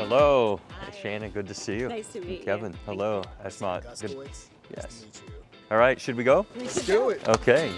Hello. Hey, Shannon, good to see you. Nice to meet you. Kevin, hello. Esmont. Guskiewicz. Yes. Nice to meet you. All right, should we go? Let's do it. Okay.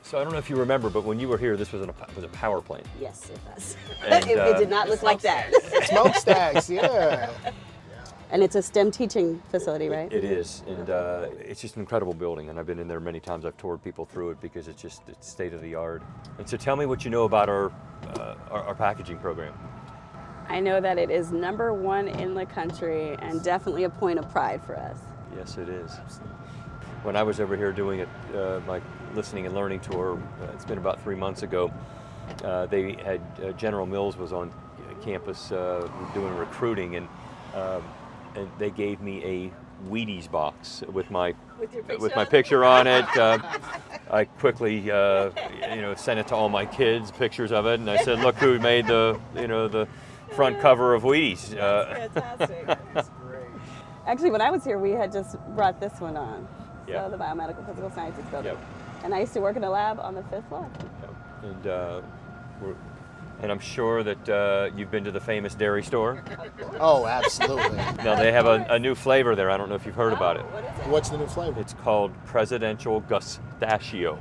So I don't know if you remember, but when you were here, this was a power plant. Yes, it does. And, it did not look like that. Smokestacks, yeah. And it's a STEM teaching facility, right? It is, and it's just an incredible building, and I've been in there many times. I've toured people through it because it's state of the art. And so tell me what you know about our packaging program. I know that it is #1 in the country and definitely a point of pride for us. Yes, it is. When I was over here doing my listening and learning tour, it's been about 3 months ago, they had General Mills was on campus doing recruiting, and they gave me a Wheaties box with my picture on it. I quickly sent it to all my kids, pictures of it, and I said, "Look who made the front cover of Wheaties." Fantastic. That's great. Actually, when I was here, we had just brought this one on. Yeah. So the Biomedical Physical Sciences building. Yep. And I used to work in a lab on the 5th floor. And I'm sure that you've been to the famous dairy store. Oh, absolutely. Now they have a new flavor there. I don't know if you've heard about it. What is it? What's the new flavor? It's called Presidential Gustachio.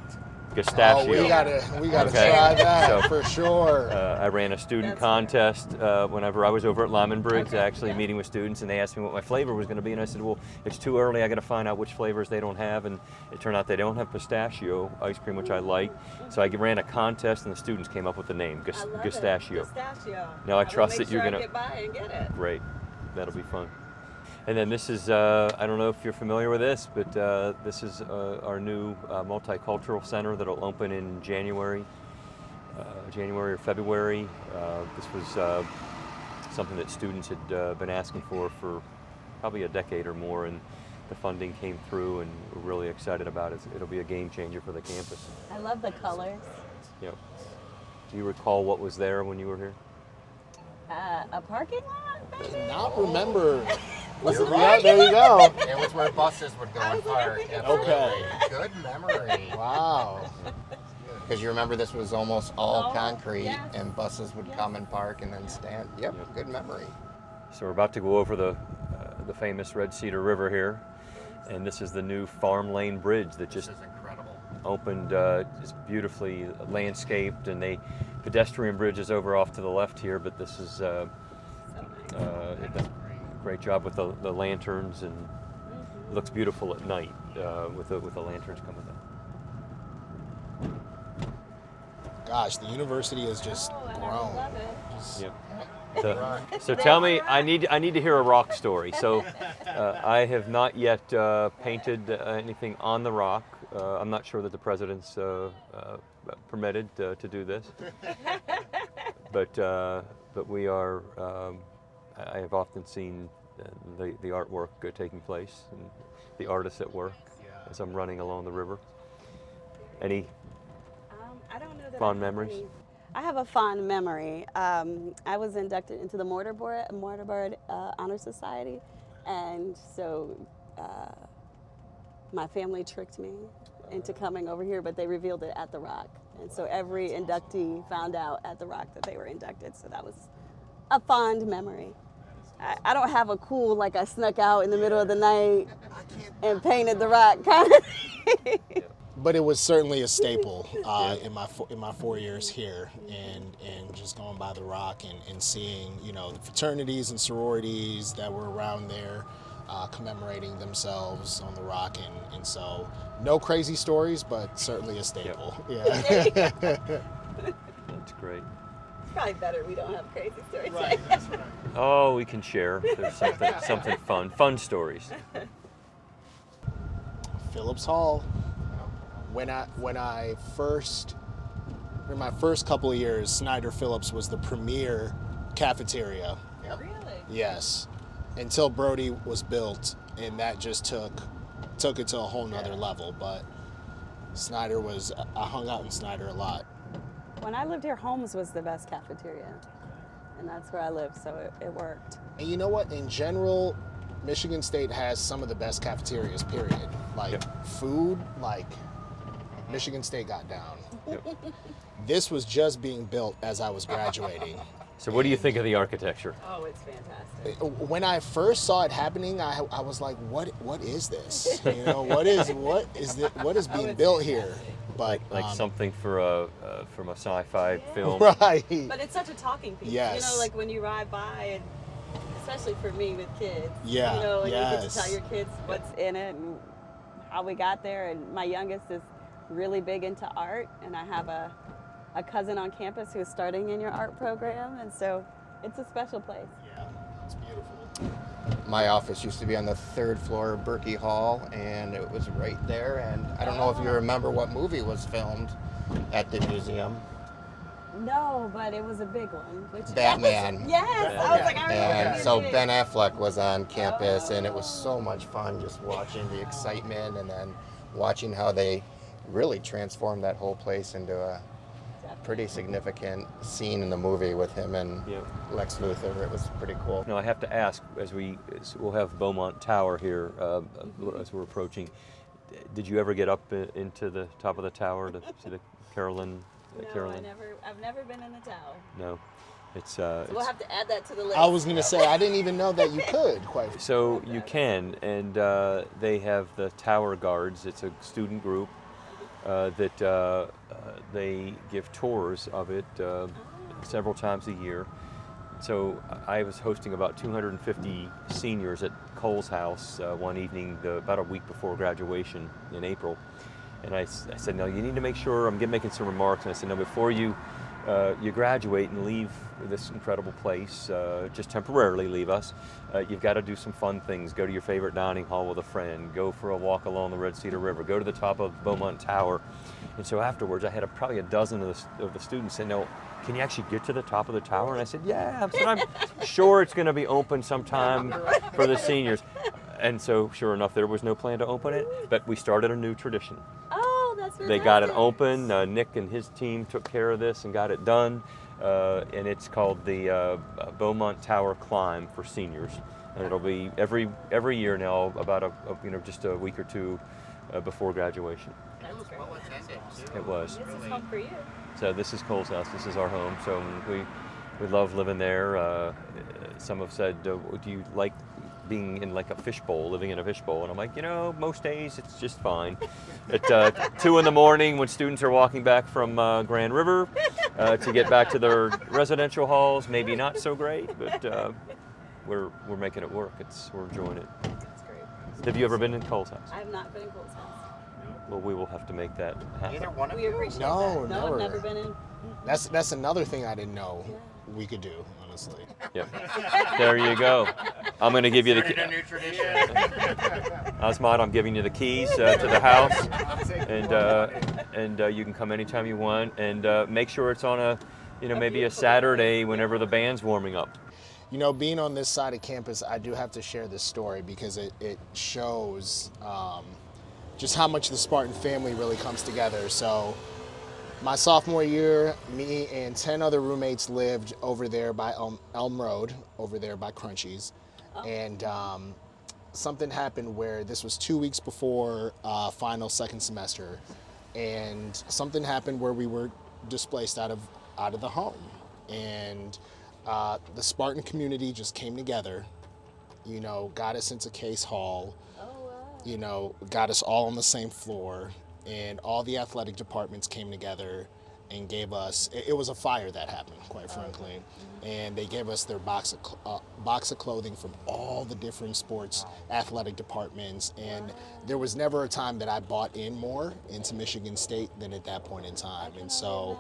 Oh, Gustachio. we gotta Okay. try that So- for sure. I ran a student contest whenever I was over at Lyman Briggs, actually meeting with students, and they asked me what my flavor was going to be, and I said, well, it's too early. I got to find out which flavors they don't have, and it turned out they don't have pistachio ice cream, which I like. So I ran a contest, and the students came up with the name, Gustachio. Pistachio. Now I trust that you're I gonna. get by and get it. Great, that'll be fun. And then this is, I don't know if you're familiar with this, but this is our new multicultural center that'll open in January or February. This was something that students had been asking for probably a decade or more, and the funding came through, and we're really excited about it. It'll be a game changer for the campus. I love the colors. Yep. Do you recall what was there when you were here? A parking lot, maybe? Not remember. Yeah, there you go. It was where buses would go and park. Okay. Good memory. Wow. Because you remember this was almost all Oh, concrete, yes. and buses would come and park and then stand. Yep, good memory. So we're about to go over the famous Red Cedar River here, and this is the new Farm Lane Bridge that just This is incredible. opened. It's beautifully landscaped, and pedestrian bridge is over off to the left here, but this is So nice. they've done a great job with the lanterns, and it looks beautiful at night with the lanterns coming down. Gosh, the university has just Oh, and I grown. love it. Yep. So tell me, I need to hear a rock story. So I have not yet painted anything on the rock. I'm not sure that the president's permitted to do this, but we are. I have often seen the artwork taking place and the artists at work as I'm running along the river. Any I don't know that fond I have memories? any. I have a fond memory. I was inducted into the Mortarboard Honor Society, and so my family tricked me into coming over here, but they revealed it at the Rock, and so every inductee found out at the Rock that they were inducted. So that was a fond memory. I don't have a cool, like I snuck out in the middle of the night and painted the Rock kind of thing. But it was certainly a staple in my 4 years here, and just going by the Rock and seeing the fraternities and sororities that were around there commemorating themselves on the Rock, and so no crazy stories, but certainly a staple. Yep. Yeah. That's great. It's probably better we don't have crazy stories. Right. That's right. Oh, we can share. There's something fun stories. Phillips Hall. In my first couple of years, Snyder Phillips was the premier cafeteria. Yep. Really? Yes, until Brody was built, and that just took it to a whole nother level. But I hung out in Snyder a lot. When I lived here, Holmes was the best cafeteria, and that's where I lived, so it worked. And you know what? In general, Michigan State has some of the best cafeterias, period. Like food, like Michigan State got down. Yep. This was just being built as I was graduating. So what do you think of the architecture? Oh, it's fantastic. When I first saw it happening, I was like, what is this? You know, what is being built here? But Like something for from a sci-fi film. right. But it's such a talking piece. Yes. You know, like when you ride by, and especially for me with kids. Yeah, You know, and you get to yes. tell your kids what's in it and how we got there. And my youngest is really big into art, and I have a cousin on campus who's starting in your art program, and so it's a special place. Yeah, it's beautiful. My office used to be on the 3rd floor of Berkey Hall, and it was right there. And I don't know if you remember what movie was filmed at the museum. No, but it was a big one. Which Batman. Yes, I was like, I remember. And so Ben Affleck was on campus, and it was so much fun just watching the excitement and then watching how they really transformed that whole place into a pretty significant scene in the movie with him and Yeah. Lex Luthor. It was pretty cool. Now I have to ask, as we'll have Beaumont Tower here as we're approaching. Did you ever get up into the top of the tower to see the Carolyn? No, Carolyn? I've never been in the tower. No, it's. So we'll have to add that to the list. I was gonna say I didn't even know that you could. Quite. So you can, and they have the Tower Guards. It's a student group that they give tours of it several times a year. So I was hosting about 250 seniors at Cole's house one evening, about a week before graduation in April. And I said, no, you need to make sure, I'm making some remarks, and I said, no, before you graduate and leave this incredible place, just temporarily leave us, you've got to do some fun things. Go to your favorite dining hall with a friend, go for a walk along the Red Cedar River, go to the top of Beaumont Tower. And so afterwards, I had probably a dozen of the students say, no, can you actually get to the top of the tower? And I said, yeah. I said, I'm sure it's going to be open sometime for the seniors. And so, sure enough, there was no plan to open it, but we started a new tradition. Oh, that's fantastic. They got it open. Nick and his team took care of this and got it done. And it's called the Beaumont Tower Climb for seniors. And it'll be every year now, about just a week or two before graduation. That's great. It was. This is home for you. So this is Cole's house. This is our home. So we love living there. Some have said, do you like being in like a fishbowl, living in a fishbowl? And I'm like, most days it's just fine. At 2 in the morning when students are walking back from Grand River to get back to their residential halls, maybe not so great, but we're making it work. We're enjoying it. That's great. Have you ever been in Cole's house? I have not been in Cole's house. Well, we will have to make that happen. Either one of We you? appreciate No, that. No, never. I've never been in. That's another thing I didn't know we could do, honestly. Yep. There you go. I'm going to give you the Started a new tradition. Asmat, I'm giving you the keys to the house, and you can come anytime you want, and make sure it's on maybe a Saturday whenever the band's warming up. Being on this side of campus, I do have to share this story because it shows just how much the Spartan family really comes together. So my sophomore year, me and 10 other roommates lived over there by Elm Road, over there by Crunchies. And something happened where this was 2 weeks before final second semester. And something happened where we were displaced out of the home. And the Spartan community just came together, got us into Case Hall, got us all on the same floor, and all the athletic departments came together and gave us, it was a fire that happened, quite frankly, and they gave us their box of clothing from all the different sports athletic departments, and there was never a time that I bought in more into Michigan State than at that point in time. And so,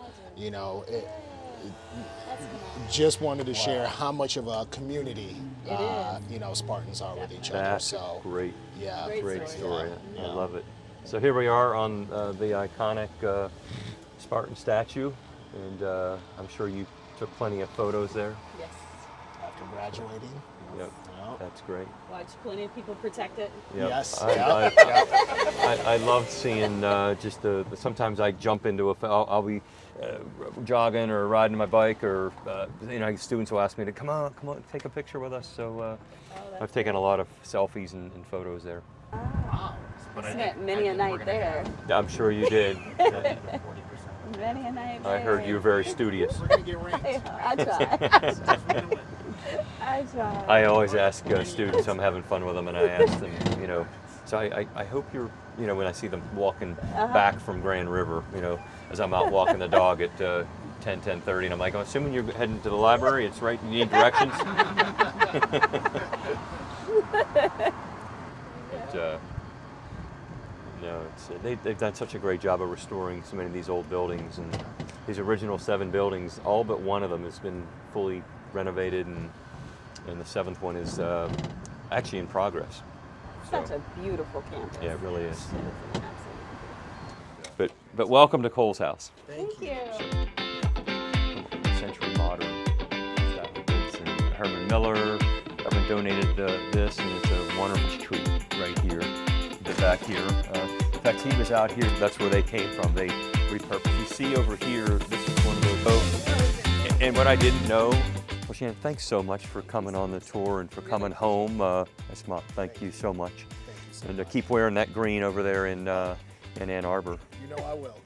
just wanted to share how much of a community Spartans are with each other. That's So great. yeah, Great story. Yeah. I love it. So here we are on the iconic Spartan statue, and I'm sure you took plenty of photos there. Yes. After graduating. Yep. Yep. That's great. Watch plenty of people protect it. Yep. Yes. I loved seeing just sometimes I jump into I'll be jogging or riding my bike, or students will ask me to come on, take a picture with us. So I've taken a lot of selfies and photos there. Wow. Spent many a night there. I'm sure you did. Many a night there. I heard you were very studious. We're gonna get ranked. I try. I try. I always ask students, I'm having fun with them, and I ask them, so I hope you're, when I see them walking back from Grand River, as I'm out walking the dog at 10:30, and I'm like, I'm assuming you're heading to the library, it's right, you need directions? They've done such a great job of restoring so many of these old buildings, and these original 7 buildings, all but one of them has been fully renovated, and the 7th one is actually in progress. Such a beautiful campus. Yeah, it really is. It is, absolutely. But welcome to Cole's house. Thank you. Century modern style of goods. And Herman Miller, Herman donated this, and it's a wonderful tree right here, back here. In fact, he was out here. That's where they came from. They repurposed. You see over here, this is one of those boats. And what I didn't know. Well, Shannon, thanks so much for coming on the tour and for coming home. Thank you so much. And keep wearing that green over there in Ann Arbor. You know I will.